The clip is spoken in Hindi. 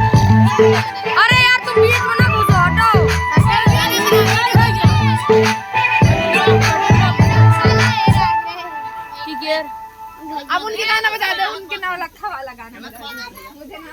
अरे यार तुम बीच में ना घुसो, हटाओ। ठीक है, अब उनके गाना बजा दो, उनके नाम लखा वाला गाना बजा दो। मुझे ना